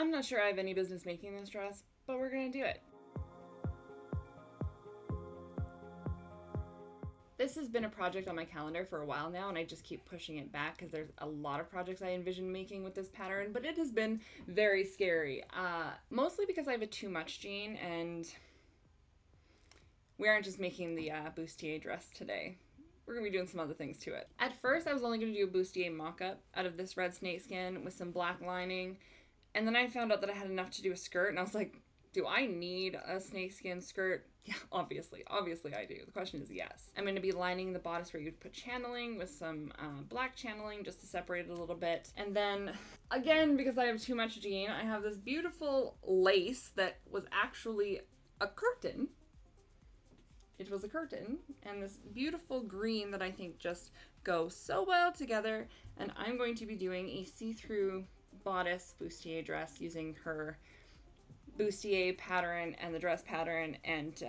I'm not sure I have any business making this dress, but we're gonna do it. This has been a project on my calendar for a while now, and I just keep pushing it back because there's a lot of projects I envision making with this pattern, but it has been very scary. Mostly because I have a too much jean, and we aren't just making the bustier dress today. We're going to be doing some other things to it. At first, I was only going to do a bustier mock-up out of this red snakeskin with some black lining, and then I found out that I had enough to do a skirt, and I was like, do I need a snakeskin skirt? Yeah, obviously I do. The question is yes. I'm going to be lining the bodice where you'd put channeling with some black channeling just to separate it a little bit. And then, again, because I have too much jean, I have this beautiful lace that was actually a curtain. It was a curtain, and this beautiful green that I think just goes so well together. And I'm going to be doing a see-through bodice bustier dress using her bustier pattern and the dress pattern, and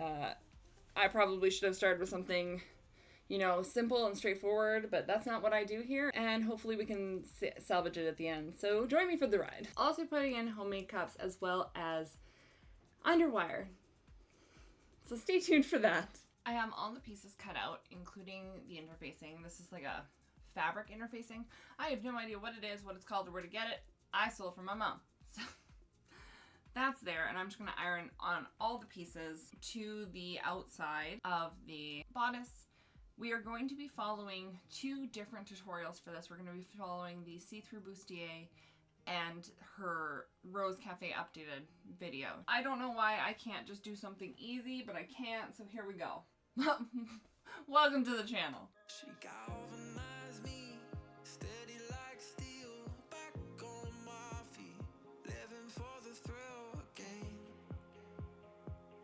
I probably should have started with something, you know, simple and straightforward, but that's not what I do here, and hopefully we can salvage it at the end. So join me for the ride. Also putting in homemade cups as well as underwire. So stay tuned for that. I have all the pieces cut out, including the interfacing. This is like a fabric interfacing. I have no idea what it is, what it's called, or where to get it. I stole it from my mom. So that's there, and I'm just going to iron on all the pieces to the outside of the bodice. We are going to be following 2 different tutorials for this. We're going to be following the see-through bustier and her Rose Cafe updated video. I don't know why I can't just do something easy, but I can't, so here we go. Welcome to the channel. She galvanized me, steady like steel, back on my feet, living for the thrill again,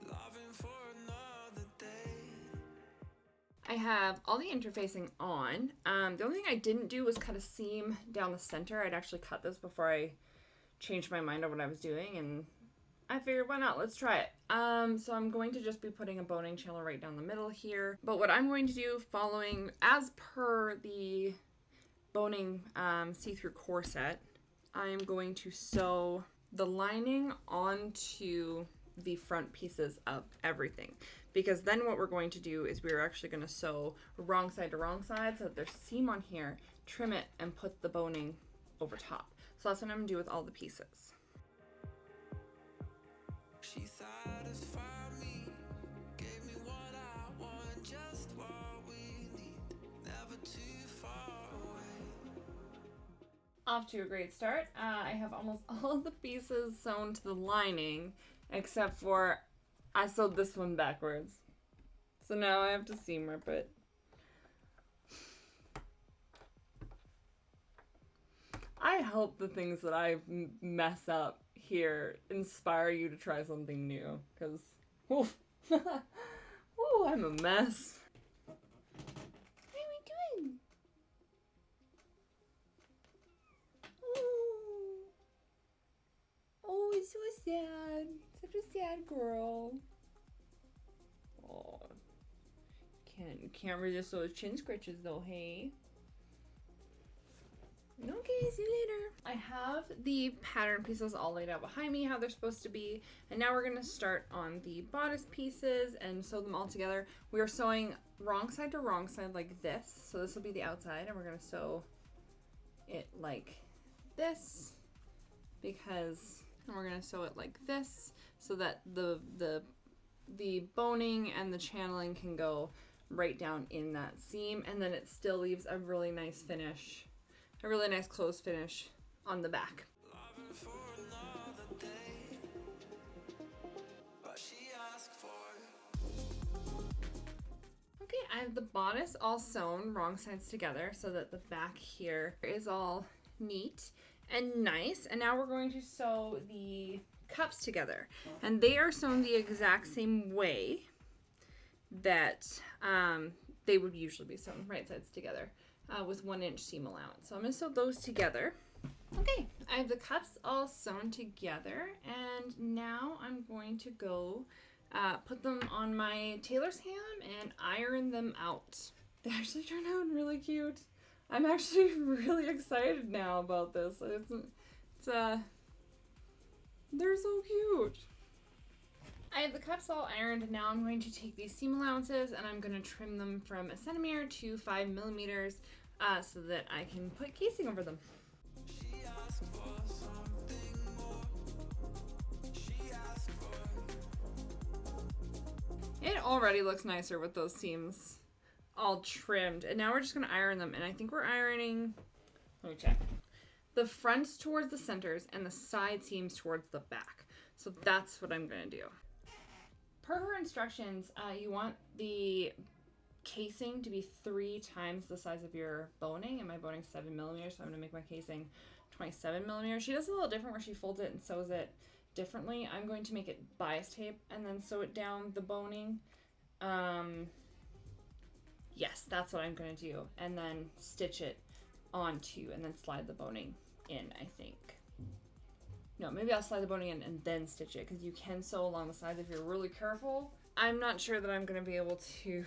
loving for another day. I have all the interfacing on. The only thing I didn't do was cut a seam down the center. I'd actually cut this before I changed my mind on what I was doing, and I figured, why not? Let's try it. So I'm going to just be putting a boning channel right down the middle here. But what I'm going to do, following as per the boning see-through corset, I'm going to sew the lining onto the front pieces of everything, because then what we're going to do is we're actually going to sew wrong side to wrong side so that there's seam on here, trim it, and put the boning over top. So that's what I'm going to do with all the pieces. She satisfied me, gave me what I want, just what we need, never too far away. Off to a great start. I have almost all the pieces sewn to the lining, except for I sewed this one backwards. So now I have to seam rip it. I hope the things that I mess up here inspire you to try something new, because I'm a mess. What are we doing? Oh, it's so sad. Such a sad girl. Oh, can't resist those chin scratches though, hey? Okay, see you later. I have the pattern pieces all laid out behind me, how they're supposed to be. And now we're gonna start on the bodice pieces and sew them all together. We are sewing wrong side to wrong side like this. So this will be the outside, and we're gonna sew it like this, because, and we're gonna sew it like this so that the boning and the channeling can go right down in that seam, and then it still leaves a really nice finish. A really nice close finish on the back. Okay, I have the bodice all sewn wrong sides together so that the back here is all neat and nice. And now we're going to sew the cups together. And they are sewn the exact same way that they would usually be sewn, right sides together. With 1 inch seam allowance. So I'm going to sew those together. Okay, I have the cups all sewn together, and now I'm going to go put them on my tailor's ham and iron them out. They actually turned out really cute. I'm actually really excited now about this. They're so cute. I have the cups all ironed, and now I'm going to take these seam allowances and I'm going to trim them from 1 centimeter to 5 millimeters so that I can put casing over them. It already looks nicer with those seams all trimmed, and now we're just going to iron them, and I think we're ironing, let me check, the fronts towards the centers and the side seams towards the back. So that's what I'm going to do. Per her instructions, you want the casing to be 3 times the size of your boning, and my boning's 7 millimeters, so I'm going to make my casing 27 millimeters. She does a little different where she folds it and sews it differently. I'm going to make it bias tape and then sew it down the boning. Yes, that's what I'm going to do, and then stitch it onto and then slide the boning in, I think. No, maybe I'll slide the boning in and then stitch it, because you can sew along the sides if you're really careful. I'm not sure that I'm going to be able to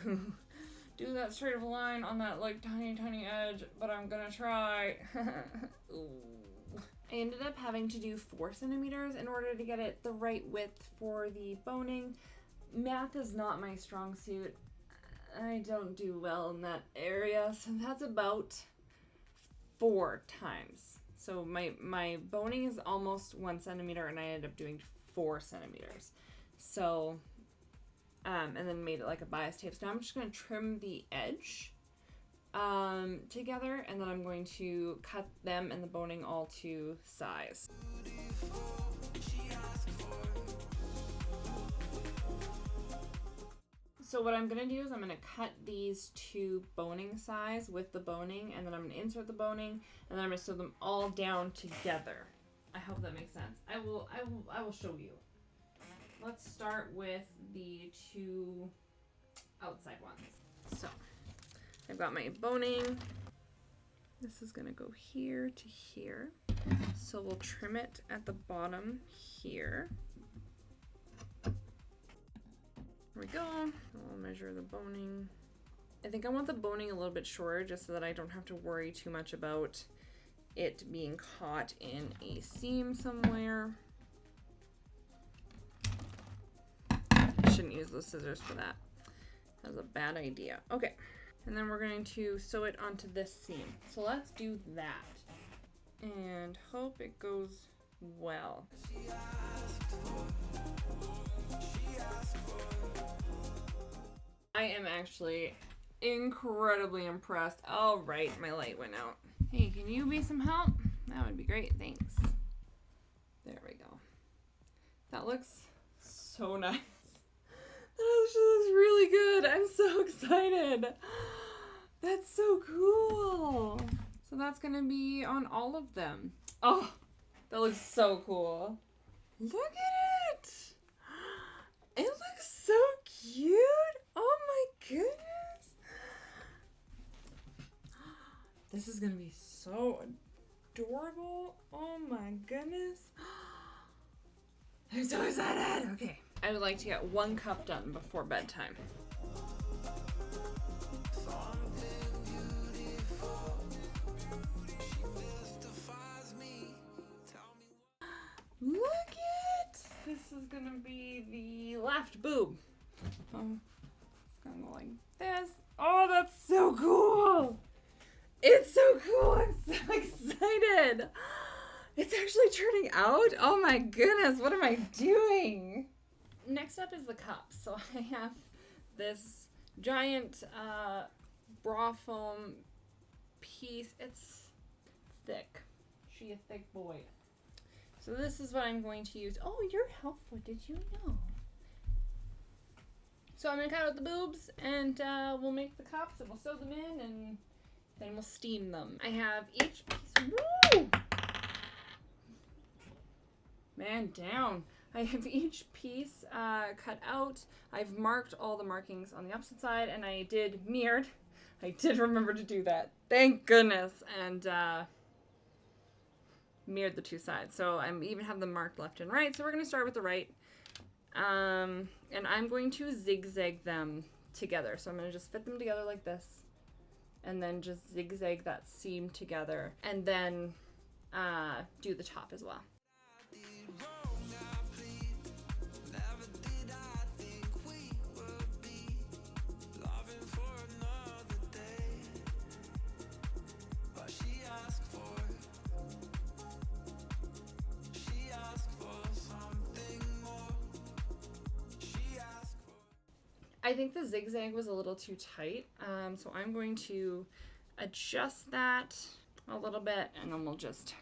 do that straight of a line on that like tiny edge, but I'm going to try. I ended up having to do 4 centimeters in order to get it the right width for the boning. Math is not my strong suit. I don't do well in that area, so that's about 4 times. So my boning is almost 1 centimeter, and I ended up doing 4 centimeters. So, and then made it like a bias tape. So now I'm just going to trim the edge together, and then I'm going to cut them and the boning all to size. So what I'm going to do is I'm going to cut these to boning size with the boning, and then I'm going to insert the boning, and then I'm going to sew them all down together. I hope that makes sense. I will show you. Let's start with the 2 outside ones. So I've got my boning. This is going to go here to here. So we'll trim it at the bottom here. There we go. I'll measure the boning. I think I want the boning a little bit shorter just so that I don't have to worry too much about it being caught in a seam somewhere. I shouldn't use those scissors for that. That was a bad idea. Okay. And then we're going to sew it onto this seam. So let's do that. And hope it goes well. I am actually incredibly impressed. All right, my light went out. Hey, can you be some help? That would be great, thanks. There we go. That looks so nice. That actually looks really good. I'm so excited. That's so cool. So that's gonna be on all of them. Oh, that looks so cool. Look at it. It looks so cute. Oh my goodness. This is gonna be so adorable. Oh my goodness. I'm so excited. Okay. I would like to get 1 cup done before bedtime. Look it! This is gonna be the left boob. It's gonna go like this. Oh, that's so cool! It's so cool! I'm so excited! It's actually turning out? Oh my goodness, what am I doing? Next up is the cup. So I have this giant bra foam piece. It's thick. She a thick boy. So this is what I'm going to use. Oh, you're helpful. Did you know? So I'm going to cut out the boobs, and we'll make the cups, and we'll sew them in, and then we'll steam them. I have each piece. Woo! Man down. I have each piece cut out. I've marked all the markings on the opposite side, and I did mirrored. I did remember to do that. Thank goodness. And mirrored the 2 sides. So I even have them marked left and right. So we're going to start with the right. And I'm going to zigzag them together. So I'm going to just fit them together like this. And then just zigzag that seam together. And then do the top as well. I think the zigzag was a little too tight, so I'm going to adjust that a little bit, and then we'll just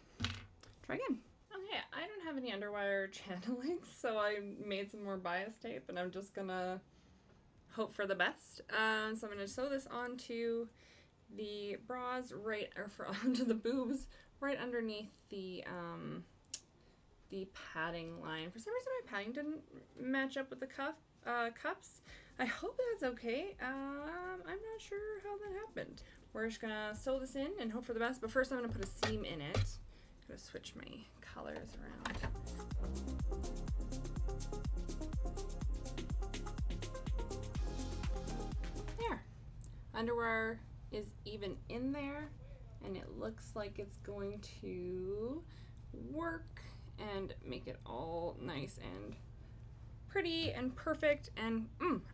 try again. Okay, I don't have any underwire channeling, so I made some more bias tape, and I'm just gonna hope for the best. So I'm gonna sew this onto the bras onto the boobs right underneath the padding line. For some reason my padding didn't match up with the cups. I hope that's okay. I'm not sure how that happened. We're just gonna sew this in and hope for the best, but first I'm gonna put a seam in it. I'm gonna switch my colors around. There. Underwire is even in there, and it looks like it's going to work and make it all nice and pretty and perfect, and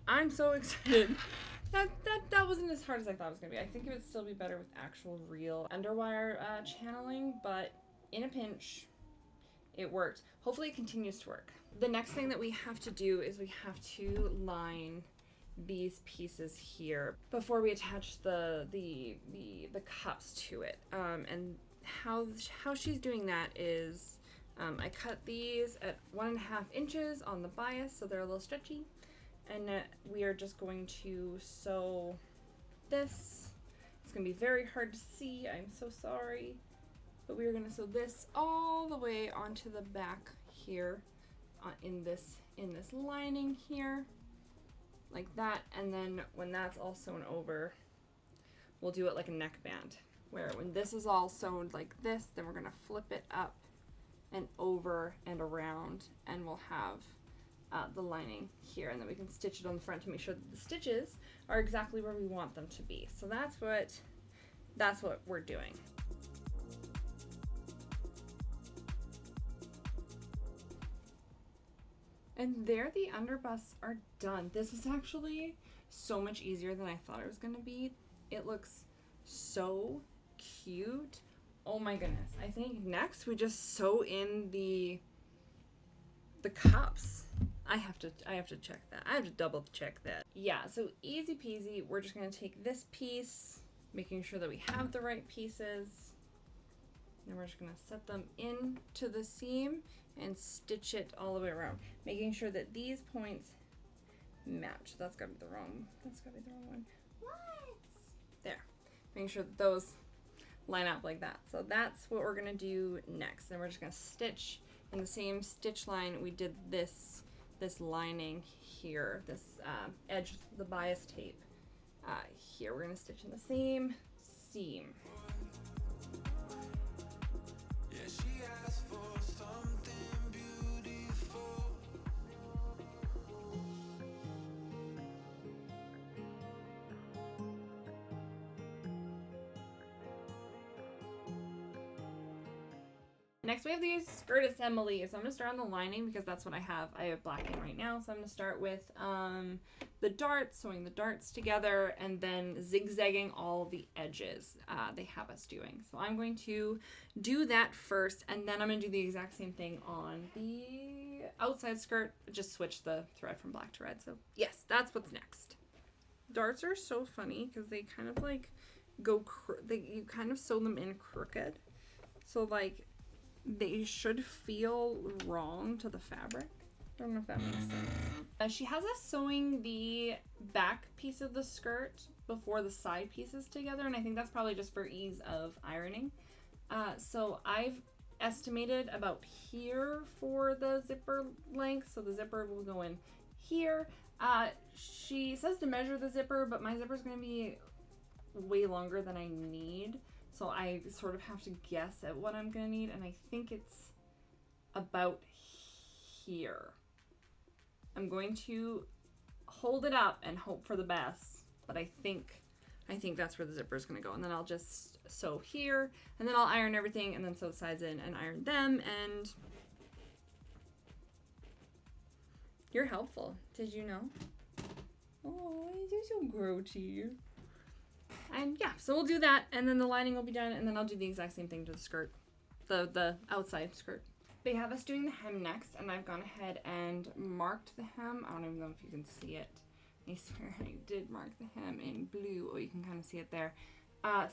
I'm so excited. That wasn't as hard as I thought it was gonna be. I think it would still be better with actual real underwire channeling, but in a pinch, it worked. Hopefully it continues to work. The next thing that we have to do is we have to line these pieces here before we attach the cups to it. And how she's doing that is I cut these at 1.5 inches on the bias, so they're a little stretchy, and we are just going to sew this. It's gonna be very hard to see, I'm so sorry, but we are gonna sew this all the way onto the back here, in this lining here, like that. And then when that's all sewn over, we'll do it like a neckband, where when this is all sewn like this, then we're gonna flip it up and over and around, and we'll have the lining here, and then we can stitch it on the front to make sure that the stitches are exactly where we want them to be. So that's what we're doing. And there the underbusts are done. This is actually so much easier than I thought it was gonna be. It looks so cute. Oh my goodness. I think next we just sew in the cups. I have to check that. I have to double check that. Yeah, so easy peasy. We're just gonna take this piece, making sure that we have the right pieces. Then we're just gonna set them into the seam and stitch it all the way around, making sure that these points match. That's gotta be the wrong one. What? There. Making sure that those line up like that. So that's what we're gonna do next. And we're just gonna stitch in the same stitch line we did this lining here, this edge, the bias tape here. We're gonna stitch in the same seam. Next we have the skirt assembly. So I'm gonna start on the lining because that's what I have. I have black in right now. So I'm gonna start with the darts, sewing the darts together, and then zigzagging all the edges they have us doing. So I'm going to do that first, and then I'm gonna do the exact same thing on the outside skirt, just switch the thread from black to red. So yes, that's what's next. Darts are so funny because they kind of like you kind of sew them in crooked. So like, they should feel wrong to the fabric. I don't know if that makes sense. She has us sewing the back piece of the skirt before the side pieces together, and I think that's probably just for ease of ironing. So I've estimated about here for the zipper length, so the zipper will go in here. She says to measure the zipper, but my zipper is going to be way longer than I need. So I sort of have to guess at what I'm gonna need, and I think it's about here. I'm going to hold it up and hope for the best, but I think that's where the zipper is gonna go. And then I'll just sew here, and then I'll iron everything, and then sew the sides in and iron them. And you're helpful. Did you know? Oh, you're so grouchy. And yeah, so we'll do that, and then the lining will be done, and then I'll do the exact same thing to the skirt, the outside skirt. They have us doing the hem next, and I've gone ahead and marked the hem. I don't even know if you can see it. I swear I did mark the hem in blue. Oh, you can kind of see it there.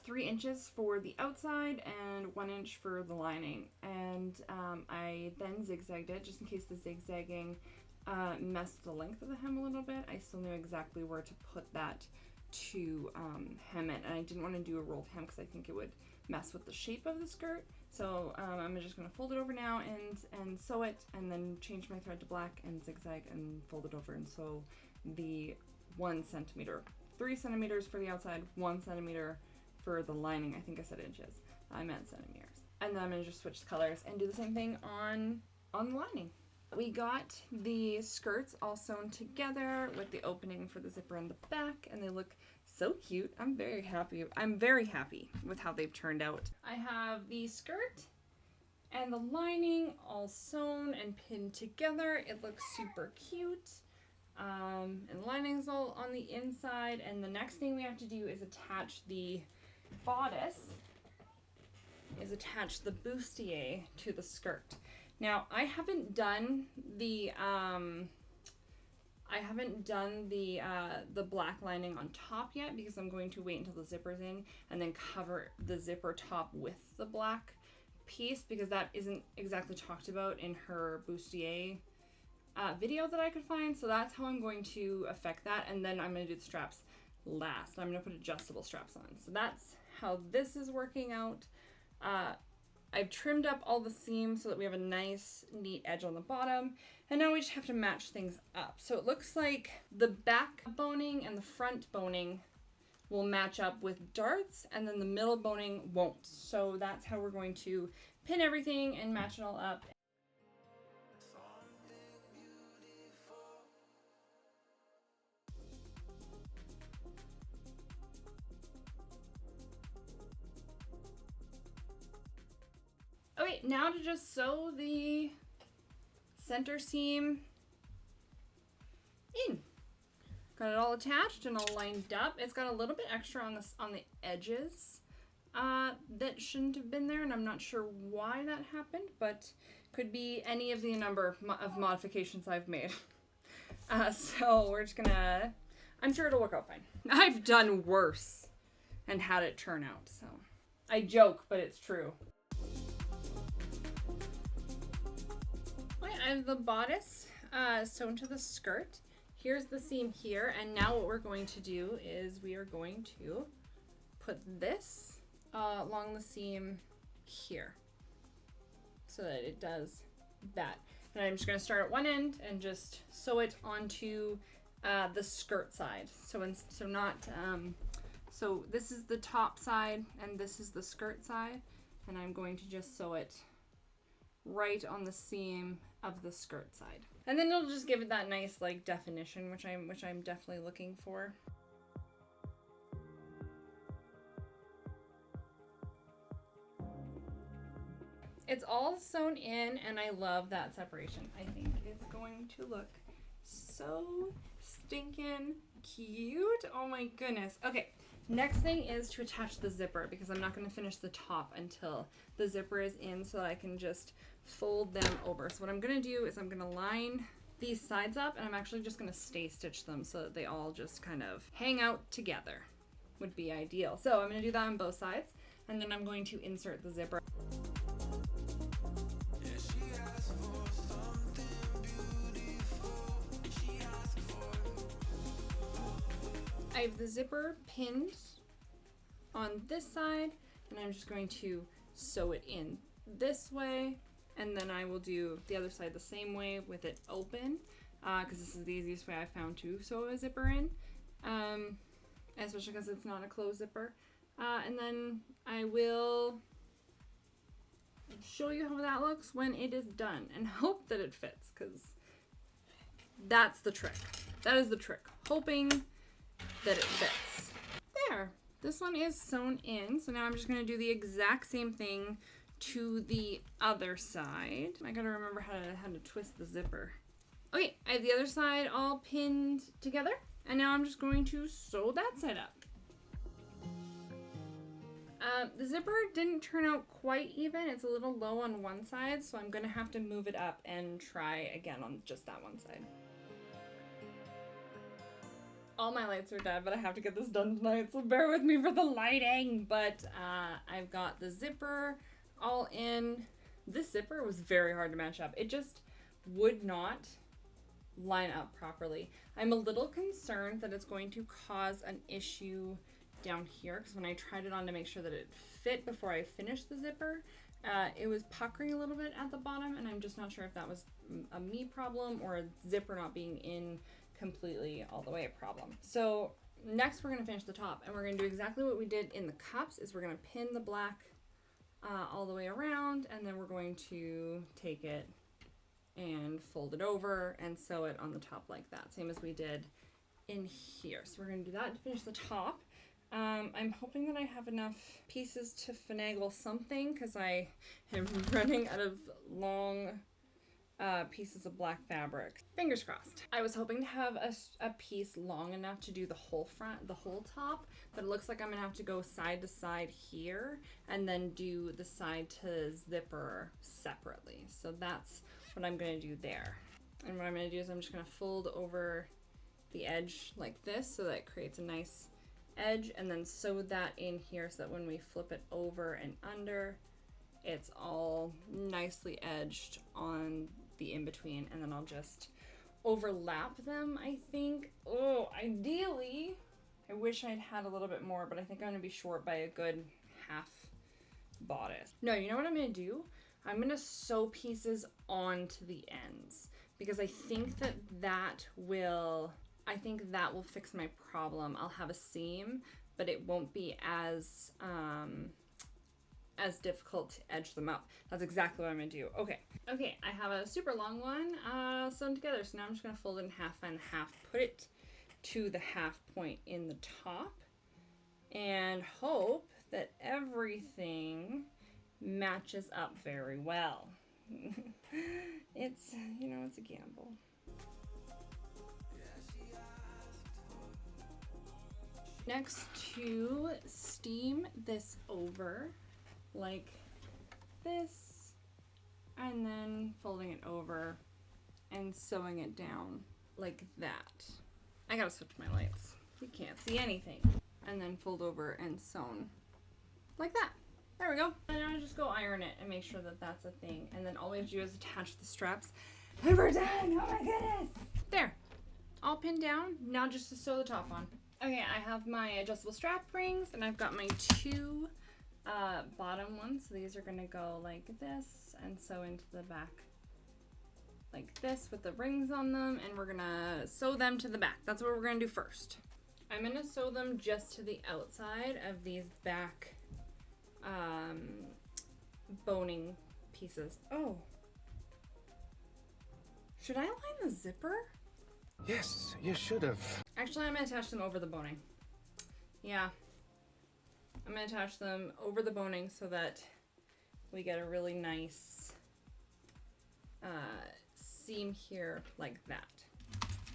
3 inches for the outside and 1 inch for the lining. And I then zigzagged it just in case the zigzagging messed the length of the hem a little bit. I still knew exactly where to put that to hem it. And I didn't want to do a rolled hem because I think it would mess with the shape of the skirt. So I'm just going to fold it over now and sew it, and then change my thread to black and zigzag and fold it over and sew the 1 centimeter. 3 centimeters for the outside, 1 centimeter for the lining. I think I said inches. I meant centimeters. And then I'm going to just switch the colors and do the same thing on the lining. We got the skirts all sewn together with the opening for the zipper in the back, and they look so cute. I'm very happy with how they've turned out. I have the skirt and the lining all sewn and pinned together. It looks super cute. And the lining's all on the inside, and the next thing we have to do is attach the bodice, attach the bustier to the skirt. Now, I haven't done the black lining on top yet because I'm going to wait until the zipper's in and then cover the zipper top with the black piece, because that isn't exactly talked about in her bustier video that I could find. So that's how I'm going to affect that, and then I'm going to do the straps last. I'm going to put adjustable straps on. So that's how this is working out. I've trimmed up all the seams so that we have a nice, neat edge on the bottom. And now we just have to match things up. So it looks like the back boning and the front boning will match up with darts, and then the middle boning won't. So that's how we're going to pin everything and match it all up. Okay, now to just sew the center seam in. Got it all attached and all lined up. It's got a little bit extra on the edges that shouldn't have been there, and I'm not sure why that happened, but could be any of the number of modifications I've made. So we're just gonna, I'm sure it'll work out fine. I've done worse and had it turn out, so I joke, but it's true. I have the bodice sewn to the skirt. Here's the seam here, and now what we're going to do is we are going to put this along the seam here so that it does that. And I'm just going to start at one end and just sew it onto the skirt side. So this is the top side and this is the skirt side, and I'm going to just sew it right on the seam of the skirt side. And then it'll just give it that nice like definition, which I'm definitely looking for. It's all sewn in, and I love that separation. I think it's going to look so stinking cute. Oh my goodness. Okay, next thing is to attach the zipper, because I'm not going to finish the top until the zipper is in, so I can just fold them over. So what I'm going to do is I'm going to line these sides up, and I'm actually just going to stay stitch them so that they all just kind of hang out together. Would be ideal. So I'm going to do that on both sides, and then I'm going to insert the zipper. I have the zipper pinned on this side, and I'm just going to sew it in this way, and then I will do the other side the same way with it open, because this is the easiest way I found to sew a zipper in, especially because it's not a closed zipper. And then I will show you how that looks when it is done, and hope that it fits, because that's the trick. That is the trick. Hoping that it fits. There. This one is sewn in, so now I'm just going to do the exact same thing to the other side. I gotta remember how to twist the zipper. Okay, I have the other side all pinned together, and now I'm just going to sew that side up. The zipper didn't turn out quite even. It's a little low on one side, so I'm gonna have to move it up and try again on just that one side. All my lights are dead, but I have to get this done tonight, so bear with me for the lighting. But I've got the zipper all in. This zipper was very hard to match up. It just would not line up properly. I'm a little concerned that it's going to cause an issue down here, because when I tried it on to make sure that it fit before I finished the zipper, it was puckering a little bit at the bottom, and I'm just not sure if that was a me problem or a zipper not being in completely all the way a problem. So next we're going to finish the top, and we're going to do exactly what we did in the cups. Is we're going to pin the black all the way around, and then we're going to take it and fold it over and sew it on the top like that, same as we did in here. So we're going to do that to finish the top. I'm hoping that I have enough pieces to finagle something, because I am running out of long pieces of black fabric. Fingers crossed. I was hoping to have a piece long enough to do the whole front, the whole top, but it looks like I'm gonna have to go side to side here and then do the side to zipper separately. So that's what I'm gonna do there. And what I'm gonna do is I'm just gonna fold over the edge like this so that it creates a nice edge, and then sew that in here so that when we flip it over and under, it's all nicely edged on the in-between, and then I'll just overlap them, I think. Oh, ideally, I wish I'd had a little bit more, but I think I'm gonna be short by a good half bodice. No, you know what I'm gonna do? I'm gonna sew pieces onto the ends, because I think that will fix my problem. I'll have a seam, but it won't be as difficult to edge them up. That's exactly what I'm gonna do. Okay, I have a super long one sewn together, so now I'm just gonna fold it in half and half, put it to the half point in the top, and hope that everything matches up very well. It's, you know, it's a gamble. Next, to steam this over like this, and then folding it over and sewing it down like that. I gotta switch my lights. You can't see anything. And then fold over and sewn like that. There we go. And now I just go iron it and make sure that that's a thing. And then all we have to do is attach the straps. And we're done! Oh my goodness! There. All pinned down. Now just to sew the top on. Okay, I have my adjustable strap rings, and I've got my two bottom ones. So these are gonna go like this and sew into the back like this with the rings on them, and we're gonna sew them to the back. That's what we're gonna do first. I'm gonna sew them just to the outside of these back boning pieces. Oh, should I line the zipper? Yes, you should have. Actually, I'm gonna attach them over the boning. Yeah, I'm gonna attach them over the boning so that we get a really nice seam here like that.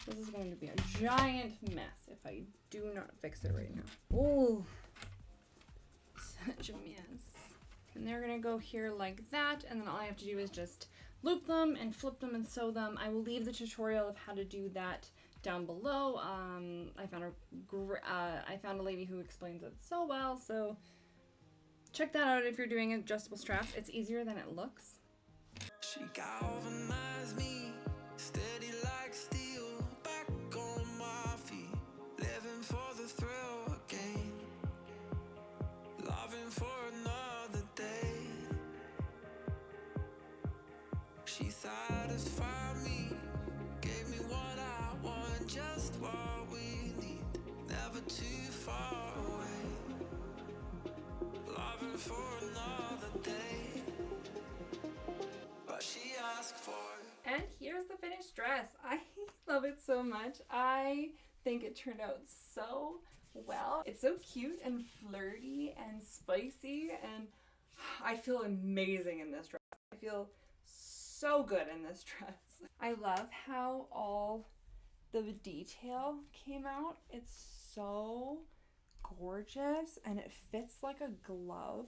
This is going to be a giant mess if I do not fix it right now. Oh, such a mess. And they're gonna go here like that, and then all I have to do is just loop them and flip them and sew them. I will leave the tutorial of how to do that down below. I found a lady who explains it so well, so check that out if you're doing adjustable straps. It's easier than it looks. She galvanized me, steady like steel, back on my feet, living for the thrill again, loving for another day. She satisfied me, gave me what I want, just what we need, never too far away, loving for another day. But she asked for it. And here's the finished dress. I love it so much. I think it turned out so well. It's so cute and flirty and spicy, and I feel amazing in this dress. I feel so good in this dress. I love how all the detail came out. It's so gorgeous, and it fits like a glove.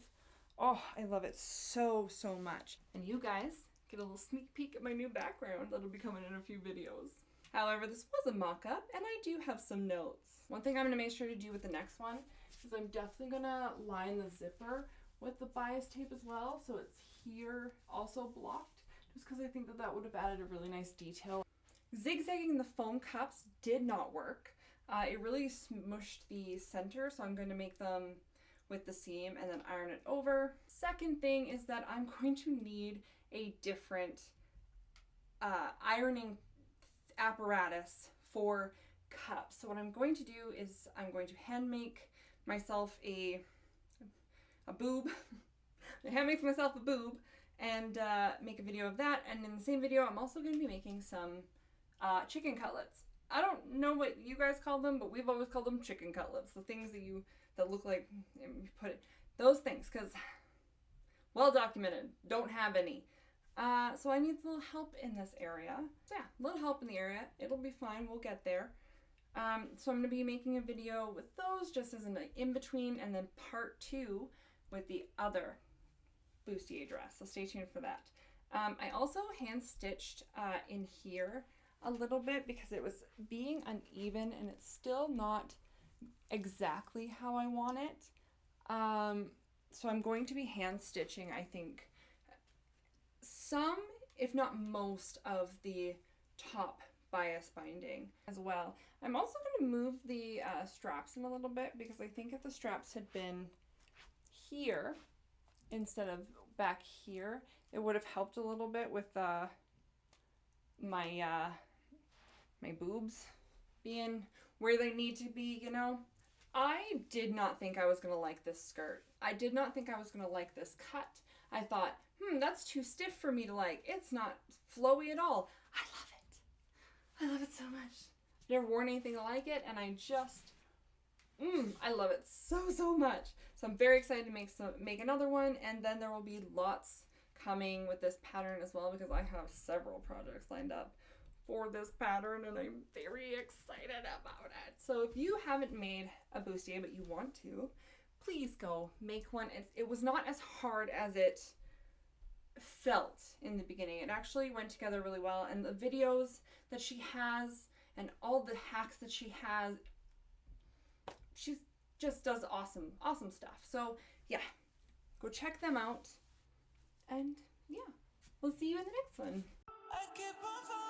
Oh, I love it so, so much. And you guys get a little sneak peek at my new background that'll be coming in a few videos. However, this was a mock-up, and I do have some notes. One thing I'm going to make sure to do with the next one is I'm definitely going to line the zipper with the bias tape as well, so it's here also blocked, just because I think that that would have added a really nice detail. Zigzagging the foam cups did not work. It really smushed the center, so I'm going to make them with the seam and then iron it over. Second thing is that I'm going to need a different ironing apparatus for cups. So what I'm going to do is I'm going to hand make myself a boob. I hand make myself a boob and make a video of that. And in the same video, I'm also going to be making some chicken cutlets. I don't know what you guys call them, but we've always called them chicken cutlets. The things that look like, you put it, those things, because well documented, don't have any. So I need a little help in this area. So yeah, a little help in the area. It'll be fine, we'll get there. So I'm going to be making a video with those just as an in-between, and then part 2 with the other bustier dress. So stay tuned for that. I also hand-stitched in here a little bit because it was being uneven and it's still not exactly how I want it. So I'm going to be hand-stitching, I think, some, if not most, of the top bias binding as well. I'm also going to move the straps in a little bit because I think if the straps had been here instead of back here, it would have helped a little bit with my boobs being where they need to be, you know. I did not think I was going to like this skirt. I did not think I was going to like this cut. I thought, that's too stiff for me to like. It's not flowy at all. I love it. I love it so much. Never worn anything like it, and I just, I love it so much. So I'm very excited to make another one, and then there will be lots coming with this pattern as well because I have several projects lined up for this pattern, and I'm very excited about it. So if you haven't made a bustier but you want to, please go make one. It was not as hard as it felt in the beginning. It actually went together really well, and the videos that she has and all the hacks that she has, she just does awesome stuff. So yeah, go check them out, and yeah, we'll see you in the next one. I keep on falling.